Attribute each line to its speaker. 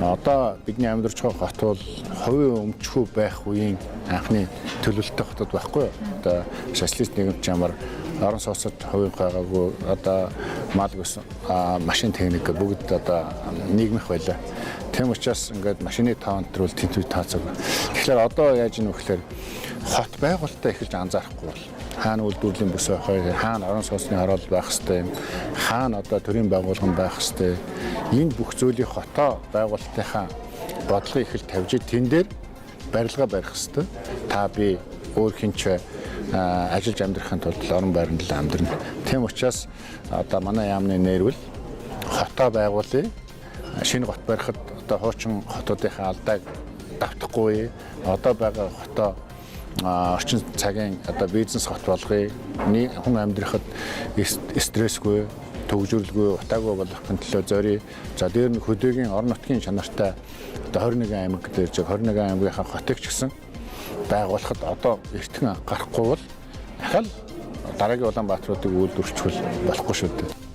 Speaker 1: Одоо бидний амьдарч байгаа хот бол хувийн өмчхүү байх үеийн анхны төлөвлөлтөй хотод байхгүй юу? Одоо социалист нийгэмд ямар орон сууцад хувийн байгаагүй одоо мал ус машин техник бүгд одоо нийгмийнх байлаа. Тэм учраас ингээд машины тоо өнтрүүл тэнцвэр тооцоог. Тэгэхээр одоо яаж ийм вэ гэхээр хот байгуулалтаа эхэлж анзаарахгүй бол хаана үйлдвэрлэлийн бүс байх вэ? Хаана орон сууцны хороол байх хэвтэй юм? Хаана одоо төрийн байгууллага байх хэвтэй? Энэ бүх зүйлийг хотоо байгуулалтынхаа бодлогыг эхэлж тавьж тэн дээр барилга барих хэвтэй. Та би өөр хинч ажиллаж амьдрахын тулд орон байранд л амьдрна. Тэм учраас одоо манай яамны нэрвэл хотоо байгуулъя. Шинэ гот барихад одоо хуучин хотуудынхаа алдааг давтахгүй. Одоо байгаа хотоо орчин цагийн одоо бизнес хот болгоё. Хүн амьдрахад стрессгүй, төгжрөлгүй, утаагүй болгохын төлөө зориё. За дээр нь хөдөөгийн орон нутгийн чанартай одоо 21 аймаг гэж 21 аймгийнхаа хотыг ч гэсэн байгуулахад одоо эртхэн гарахгүй бол дахиад дараагийн Улаанбаатаруудыг үйлдвэрчүүл болохгүй шүү дээ.